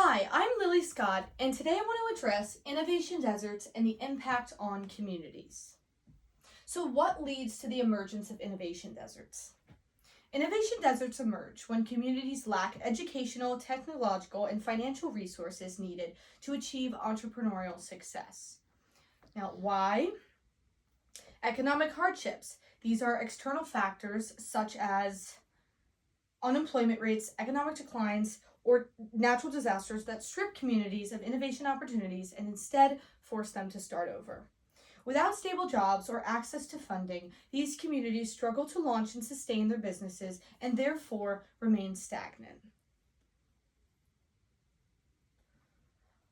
Hi, I'm Lily Scott, and today I want to address innovation deserts and the impact on communities. So, what leads to the emergence of innovation deserts? Innovation deserts emerge when communities lack educational, technological, and financial resources needed to achieve entrepreneurial success. Now, why? Economic hardships. These are external factors such as unemployment rates, economic declines, or natural disasters that strip communities of innovation opportunities and instead force them to start over. Without stable jobs or access to funding, these communities struggle to launch and sustain their businesses and therefore remain stagnant.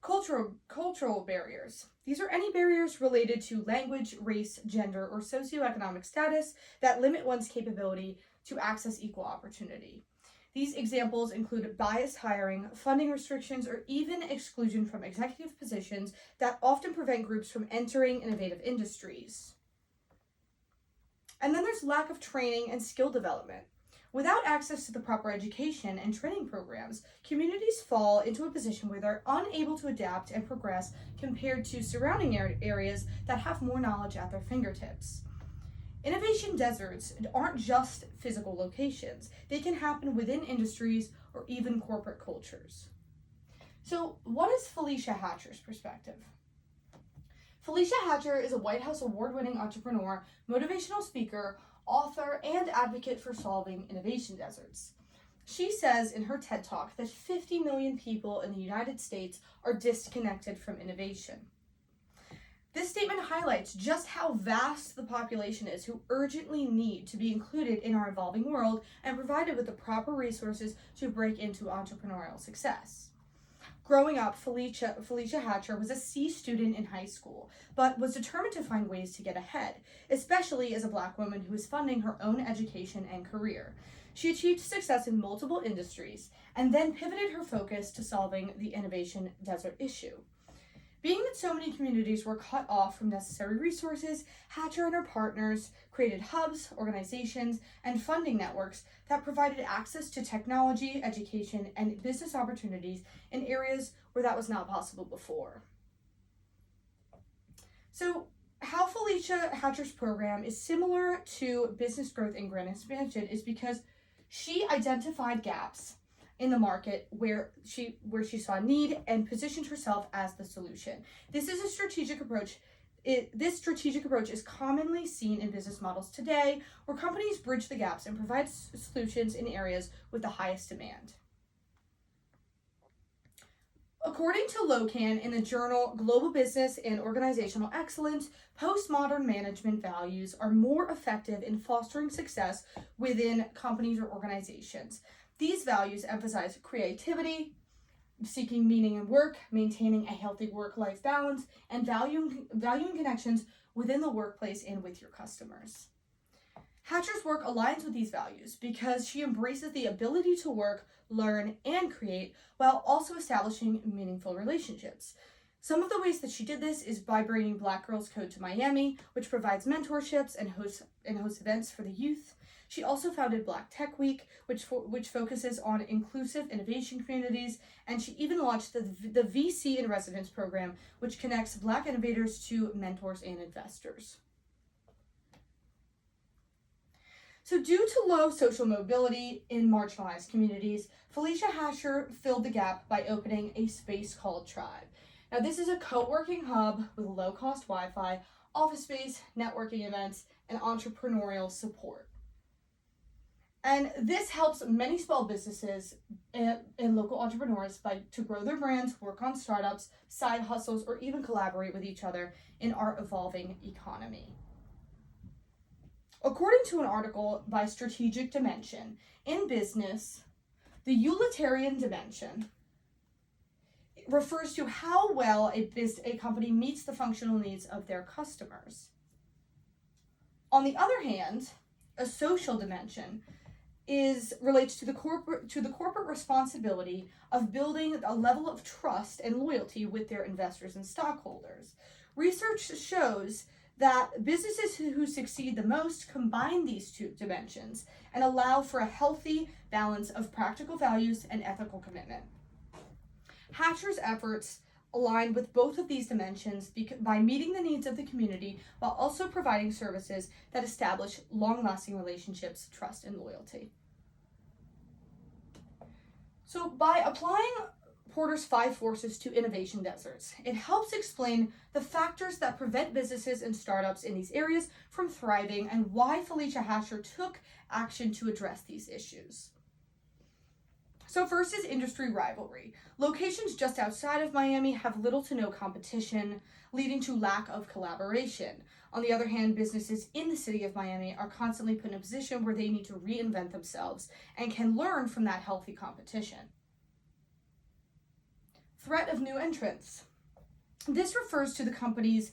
Cultural barriers. These are any barriers related to language, race, gender, or socioeconomic status that limit one's capability to access equal opportunity. These examples include biased hiring, funding restrictions, or even exclusion from executive positions that often prevent groups from entering innovative industries. And then there's lack of training and skill development. Without access to the proper education and training programs, communities fall into a position where they're unable to adapt and progress compared to surrounding areas that have more knowledge at their fingertips. Innovation deserts aren't just physical locations. They can happen within industries or even corporate cultures. So, what is Felicia Hatcher's perspective? Felicia Hatcher is a White House award-winning entrepreneur, motivational speaker, author, and advocate for solving innovation deserts. She says in her TED Talk that 50 million people in the United States are disconnected from innovation. This statement highlights just how vast the population is who urgently need to be included in our evolving world and provided with the proper resources to break into entrepreneurial success. Growing up, Felicia Hatcher was a C student in high school, but was determined to find ways to get ahead, especially as a Black woman who was funding her own education and career. She achieved success in multiple industries and then pivoted her focus to solving the innovation desert issue. Being that so many communities were cut off from necessary resources, Hatcher and her partners created hubs, organizations, and funding networks that provided access to technology, education, and business opportunities in areas where that was not possible before. So, how Felicia Hatcher's program is similar to business growth and grand expansion is because she identified gaps in the market where she saw need and positioned herself as the solution. This is a strategic approach. This strategic approach is commonly seen in business models today, where companies bridge the gaps and provide solutions in areas with the highest demand. According to Locan in the journal Global Business and Organizational Excellence, postmodern management values are more effective in fostering success within companies or organizations. These values emphasize creativity, seeking meaning in work, maintaining a healthy work-life balance, and valuing connections within the workplace and with your customers. Hatcher's work aligns with these values because she embraces the ability to work, learn, and create while also establishing meaningful relationships. Some of the ways that she did this is by bringing Black Girls Code to Miami, which provides mentorships and hosts events for the youth. She also founded Black Tech Week, which focuses on inclusive innovation communities, and she even launched the VC in Residence program, which connects Black innovators to mentors and investors. So due to low social mobility in marginalized communities, Felicia Hatcher filled the gap by opening a space called Tribe. Now this is a co-working hub with low-cost Wi-Fi, office space, networking events, and entrepreneurial support. And this helps many small businesses and local entrepreneurs to grow their brands, work on startups, side hustles, or even collaborate with each other in our evolving economy. According to an article by Strategic Dimension, in business, the utilitarian dimension refers to how well a company meets the functional needs of their customers. On the other hand, a social dimension relates to the corporate responsibility of building a level of trust and loyalty with their investors and stockholders. Research shows that businesses who succeed the most combine these two dimensions and allow for a healthy balance of practical values and ethical commitment. Hatcher's efforts align with both of these dimensions by meeting the needs of the community while also providing services that establish long-lasting relationships, trust, and loyalty. So by applying Porter's 5 forces to innovation deserts, it helps explain the factors that prevent businesses and startups in these areas from thriving and why Felicia Hatcher took action to address these issues. So first is industry rivalry. Locations just outside of Miami have little to no competition, leading to lack of collaboration. On the other hand, businesses in the city of Miami are constantly put in a position where they need to reinvent themselves and can learn from that healthy competition. Threat of new entrants. This refers to companies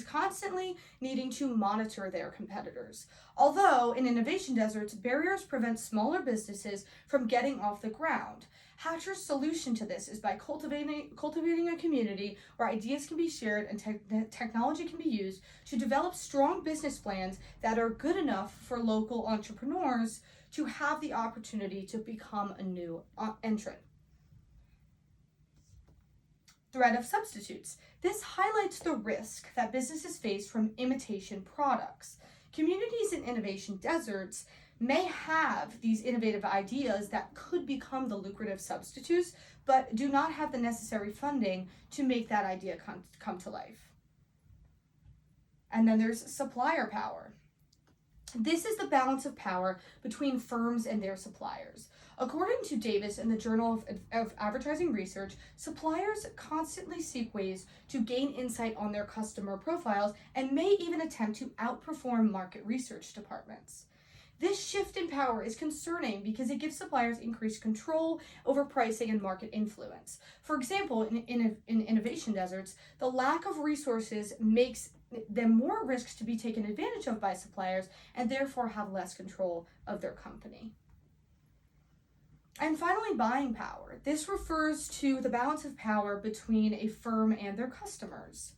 constantly needing to monitor their competitors. Although in innovation deserts, barriers prevent smaller businesses from getting off the ground. Hatcher's solution to this is by cultivating a community where ideas can be shared and technology can be used to develop strong business plans that are good enough for local entrepreneurs to have the opportunity to become a new entrant. Threat of substitutes. This highlights the risk that businesses face from imitation products. Communities in innovation deserts may have these innovative ideas that could become the lucrative substitutes, but do not have the necessary funding to make that idea come to life. And then there's supplier power. This is the balance of power between firms and their suppliers. According to Davis in the Journal of Advertising Research, suppliers constantly seek ways to gain insight on their customer profiles and may even attempt to outperform market research departments. This shift in power is concerning because it gives suppliers increased control over pricing and market influence. For example, in innovation deserts, the lack of resources makes them more risks to be taken advantage of by suppliers and therefore have less control of their company. And finally, buying power. This refers to the balance of power between a firm and their customers.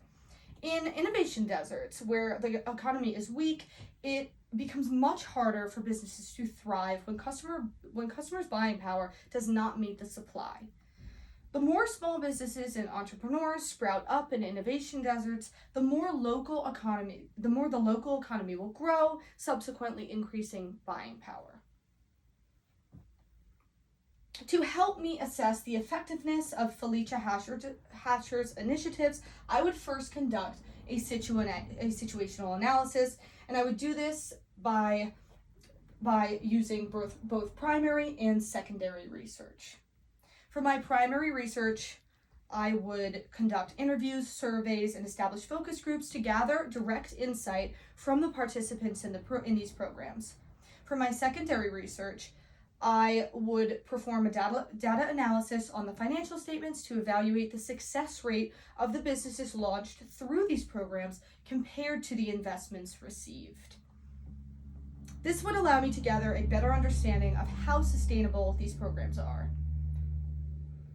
In innovation deserts, where the economy is weak, it becomes much harder for businesses to thrive when customers' buying power does not meet the supply. The more small businesses and entrepreneurs sprout up in innovation deserts, the more the local economy will grow, subsequently increasing buying power. To help me assess the effectiveness of Felicia Hatcher's initiatives, I would first conduct a situational analysis, and I would do this by using both primary and secondary research. For my primary research, I would conduct interviews, surveys, and establish focus groups to gather direct insight from the participants in these programs. For my secondary research, I would perform a data analysis on the financial statements to evaluate the success rate of the businesses launched through these programs compared to the investments received. This would allow me to gather a better understanding of how sustainable these programs are.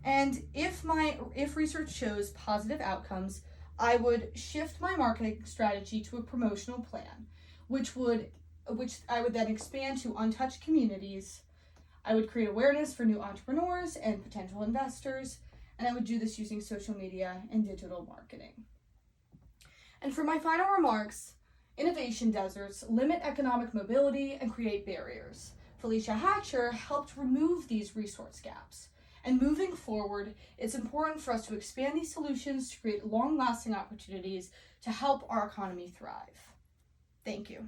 And if research shows positive outcomes, I would shift my marketing strategy to a promotional plan, which I would then expand to untouched communities. I would create awareness for new entrepreneurs and potential investors, and I would do this using social media and digital marketing. And for my final remarks, innovation deserts limit economic mobility and create barriers. Felicia Hatcher helped remove these resource gaps. And moving forward, it's important for us to expand these solutions to create long-lasting opportunities to help our economy thrive. Thank you.